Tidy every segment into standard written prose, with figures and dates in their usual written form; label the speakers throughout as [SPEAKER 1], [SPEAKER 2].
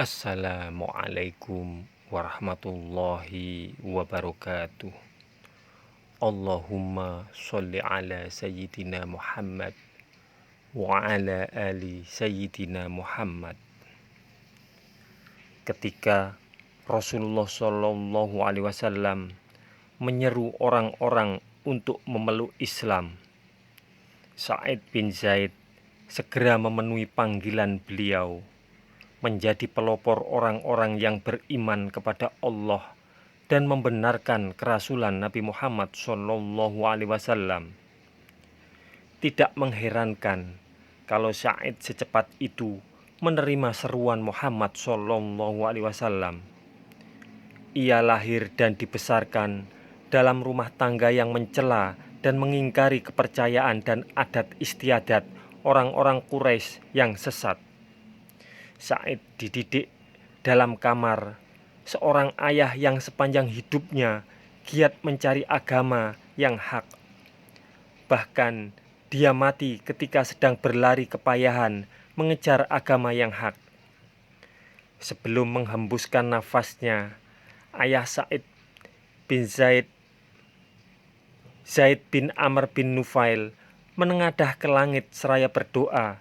[SPEAKER 1] Assalamualaikum warahmatullahi wabarakatuh. Allahumma sholli ala sayyidina Muhammad wa ala ali sayyidina Muhammad. Ketika Rasulullah Shallallahu Alaihi Wasallam menyeru orang-orang untuk memeluk Islam, Sa'id bin Zaid segera memenuhi panggilan beliau menjadi pelopor orang-orang yang beriman kepada Allah dan membenarkan kerasulan Nabi Muhammad Shallallahu Alaihi Wasallam. Tidak mengherankan kalau Sa'id secepat itu menerima seruan Muhammad Shallallahu Alaihi Wasallam. Ia lahir dan dibesarkan dalam rumah tangga yang mencela dan mengingkari kepercayaan dan adat istiadat orang-orang Quraisy yang sesat. Sa'id dididik dalam kamar seorang ayah yang sepanjang hidupnya giat mencari agama yang hak. Bahkan dia mati ketika sedang berlari kepayahan mengejar agama yang hak. Sebelum menghembuskan nafasnya, ayah Sa'id bin Zaid, Zaid bin Amr bin Nufail, menengadah ke langit seraya berdoa,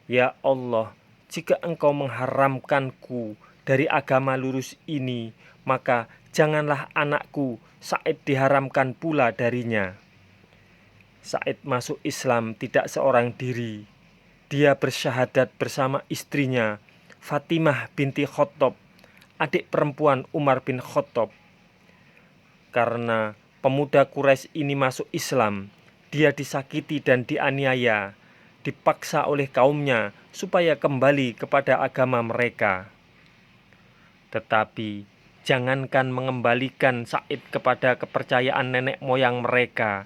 [SPEAKER 1] "Ya Allah, jika Engkau mengharamkanku dari agama lurus ini, maka janganlah anakku Sa'id diharamkan pula darinya." Sa'id masuk Islam tidak seorang diri. Dia bersyahadat bersama istrinya, Fatimah binti Khattab, adik perempuan Umar bin Khattab. Karena pemuda Quraisy ini masuk Islam, dia disakiti dan dianiaya, dipaksa oleh kaumnya supaya kembali kepada agama mereka. Tetapi jangankan mengembalikan Sa'id kepada kepercayaan nenek moyang mereka,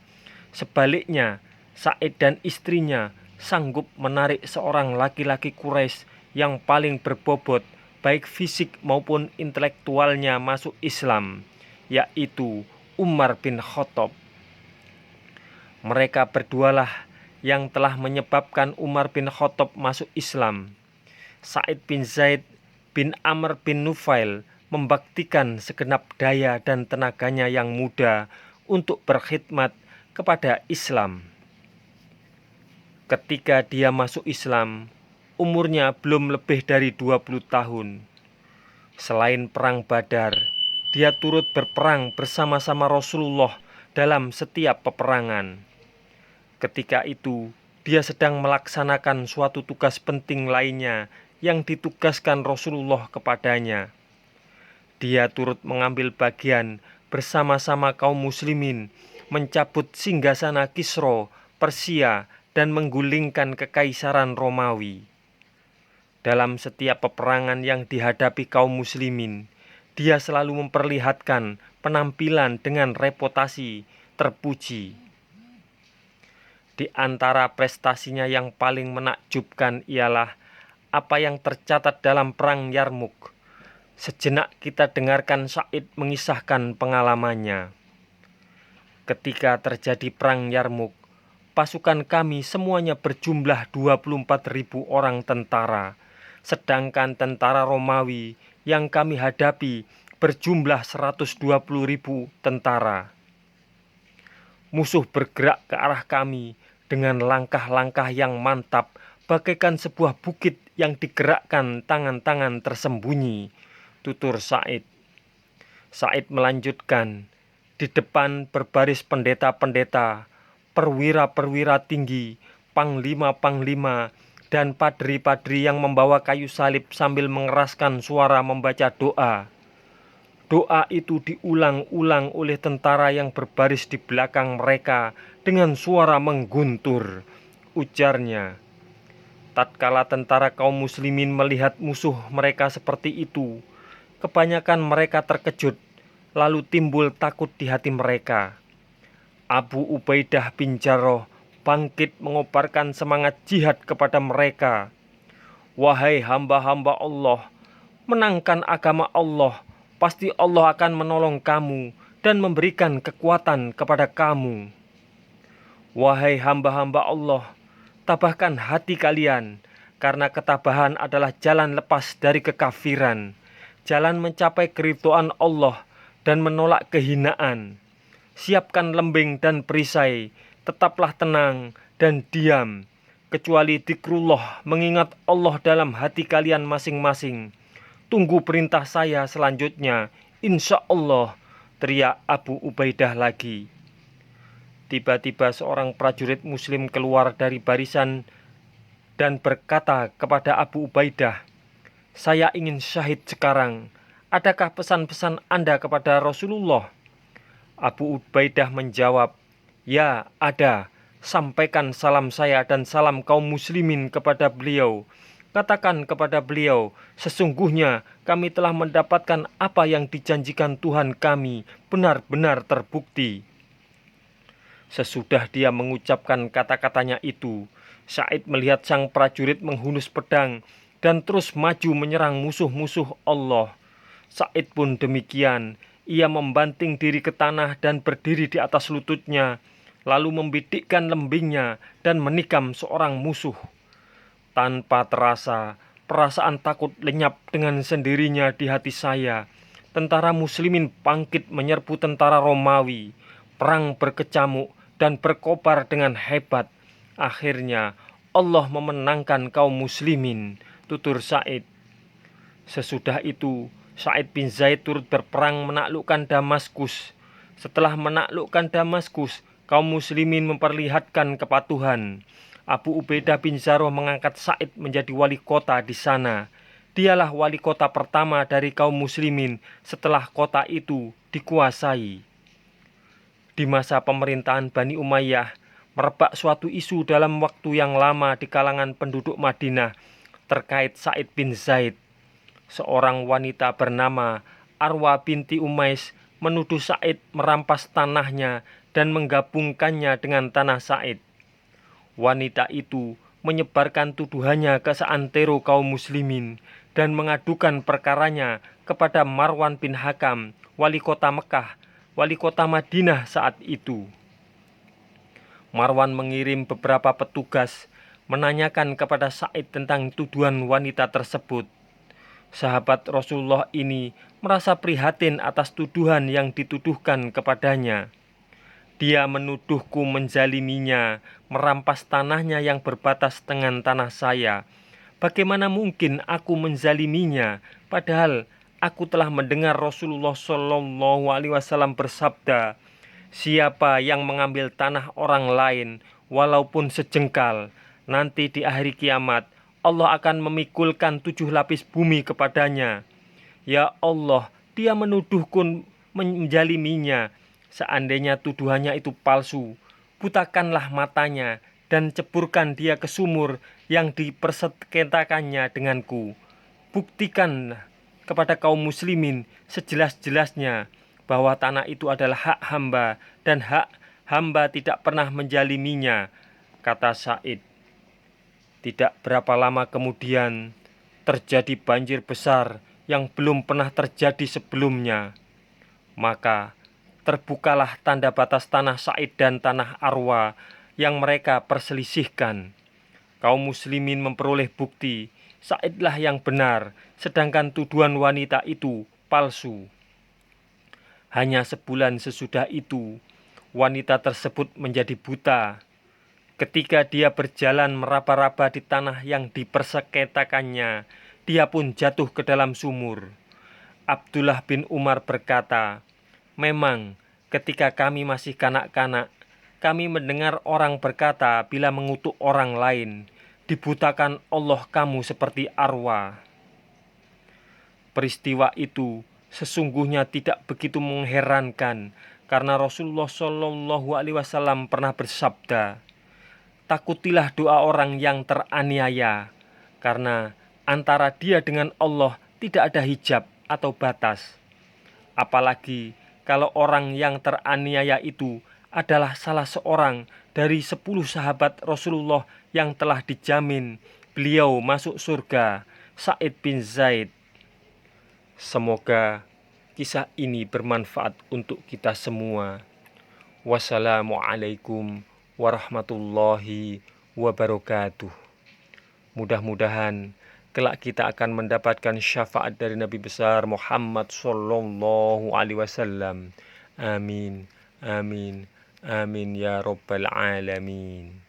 [SPEAKER 1] sebaliknya Sa'id dan istrinya sanggup menarik seorang laki-laki Quraisy yang paling berbobot baik fisik maupun intelektualnya masuk Islam, yaitu Umar bin Khattab. Mereka berdualah yang telah menyebabkan Umar bin Khattab masuk Islam. Sa'id bin Zaid bin Amr bin Nufail membaktikan segenap daya dan tenaganya yang muda untuk berkhidmat kepada Islam. Ketika dia masuk Islam, umurnya belum lebih dari 20 tahun. Selain perang Badar, dia turut berperang bersama-sama Rasulullah dalam setiap peperangan. Ketika itu, dia sedang melaksanakan suatu tugas penting lainnya yang ditugaskan Rasulullah kepadanya. Dia turut mengambil bagian bersama-sama kaum muslimin mencabut singgasana Kisra, Persia, dan menggulingkan kekaisaran Romawi. Dalam setiap peperangan yang dihadapi kaum muslimin, dia selalu memperlihatkan penampilan dengan reputasi terpuji. Di antara prestasinya yang paling menakjubkan ialah apa yang tercatat dalam perang Yarmuk. Sejenak kita dengarkan Sa'id mengisahkan pengalamannya. Ketika terjadi perang Yarmuk, pasukan kami semuanya berjumlah 24.000 orang tentara, sedangkan tentara Romawi yang kami hadapi berjumlah 120.000 tentara. Musuh bergerak ke arah kami dengan langkah-langkah yang mantap, bagaikan sebuah bukit yang digerakkan tangan-tangan tersembunyi, tutur Sa'id. Sa'id melanjutkan, di depan berbaris pendeta-pendeta, perwira-perwira tinggi, panglima-panglima, dan padri-padri yang membawa kayu salib sambil mengeraskan suara membaca doa. Doa itu diulang-ulang oleh tentara yang berbaris di belakang mereka dengan suara mengguntur. Ujarnya, tatkala tentara kaum muslimin melihat musuh mereka seperti itu, kebanyakan mereka terkejut, lalu timbul takut di hati mereka. Abu Ubaidah bin Jarrah bangkit mengobarkan semangat jihad kepada mereka. Wahai hamba-hamba Allah, menangkan agama Allah, pasti Allah akan menolong kamu dan memberikan kekuatan kepada kamu. Wahai hamba-hamba Allah, tabahkan hati kalian, karena ketabahan adalah jalan lepas dari kekafiran, jalan mencapai keridhaan Allah dan menolak kehinaan. Siapkan lembing dan perisai, tetaplah tenang dan diam, kecuali zikrullah, mengingat Allah dalam hati kalian masing-masing. Tunggu perintah saya selanjutnya, insya Allah, teriak Abu Ubaidah lagi. Tiba-tiba seorang prajurit muslim keluar dari barisan dan berkata kepada Abu Ubaidah, "Saya ingin syahid sekarang. Adakah pesan-pesan Anda kepada Rasulullah?" Abu Ubaidah menjawab, "Ya, ada. Sampaikan salam saya dan salam kaum muslimin kepada beliau. Katakan kepada beliau, sesungguhnya kami telah mendapatkan apa yang dijanjikan Tuhan kami benar-benar terbukti." Sesudah dia mengucapkan kata-katanya itu, Sa'id melihat sang prajurit menghunus pedang dan terus maju menyerang musuh-musuh Allah. Sa'id pun demikian. Ia membanting diri ke tanah dan berdiri di atas lututnya, lalu membidikkan lembingnya dan menikam seorang musuh. Tanpa terasa, perasaan takut lenyap dengan sendirinya di hati saya. Tentara muslimin bangkit menyerbu tentara Romawi. Perang berkecamuk dan berkobar dengan hebat. Akhirnya Allah memenangkan kaum muslimin, tutur Sa'id. Sesudah itu Sa'id bin Zaid turut berperang menaklukkan Damaskus. Setelah menaklukkan Damaskus, kaum muslimin memperlihatkan kepatuhan. Abu Ubaidah bin Jarrah mengangkat Sa'id menjadi wali kota di sana. Dialah wali kota pertama dari kaum muslimin setelah kota itu dikuasai. Di masa pemerintahan Bani Umayyah, merebak suatu isu dalam waktu yang lama di kalangan penduduk Madinah terkait Sa'id bin Zaid. Seorang wanita bernama Arwa binti Umais menuduh Sa'id merampas tanahnya dan menggabungkannya dengan tanah Sa'id. Wanita itu menyebarkan tuduhannya ke seantero kaum muslimin dan mengadukan perkaranya kepada Marwan bin Hakam, wali kota Mekah, wali kota Madinah saat itu. Marwan mengirim beberapa petugas menanyakan kepada Sa'id tentang tuduhan wanita tersebut. Sahabat Rasulullah ini merasa prihatin atas tuduhan yang dituduhkan kepadanya. Dia menuduhku menzaliminya, merampas tanahnya yang berbatas dengan tanah saya. Bagaimana mungkin aku menzaliminya, padahal aku telah mendengar Rasulullah Shallallahu Alaihi Wasallam bersabda, "Siapa yang mengambil tanah orang lain, walaupun sejengkal, nanti di akhir kiamat Allah akan memikulkan 7 lapis bumi kepadanya." Ya Allah, dia menuduhku menjaliminya. Seandainya tuduhannya itu palsu, butakanlah matanya dan ceburkan dia ke sumur yang dipersengketakannya denganku. Buktikan kepada kaum muslimin sejelas-jelasnya bahwa tanah itu adalah hak hamba dan hak hamba tidak pernah menjaliminya, kata Sa'id. Tidak berapa lama kemudian terjadi banjir besar yang belum pernah terjadi sebelumnya. Maka terbukalah tanda batas tanah Sa'id dan tanah Arwa yang mereka perselisihkan. Kaum muslimin memperoleh bukti Sa'idlah yang benar, sedangkan tuduhan wanita itu palsu. Hanya sebulan sesudah itu, wanita tersebut menjadi buta. Ketika dia berjalan meraba-raba di tanah yang dipersengketakannya, dia pun jatuh ke dalam sumur. Abdullah bin Umar berkata, "Memang ketika kami masih kanak-kanak, kami mendengar orang berkata bila mengutuk orang lain, 'Dibutakan Allah kamu seperti Arwa.'" Peristiwa itu sesungguhnya tidak begitu mengherankan, karena Rasulullah Shallallahu Alaihi Wasallam pernah bersabda, "Takutilah doa orang yang teraniaya, karena antara dia dengan Allah tidak ada hijab atau batas. Apalagi kalau orang yang teraniaya itu adalah salah seorang dari 10 sahabat Rasulullah yang telah dijamin beliau masuk surga, Sa'id bin Zaid." Semoga kisah ini bermanfaat untuk kita semua. Wassalamualaikum warahmatullahi wabarakatuh. Mudah-mudahan kelak kita akan mendapatkan syafaat dari Nabi besar Muhammad sallallahu alaihi wasallam. Amin, amin, amin ya rabbal alamin.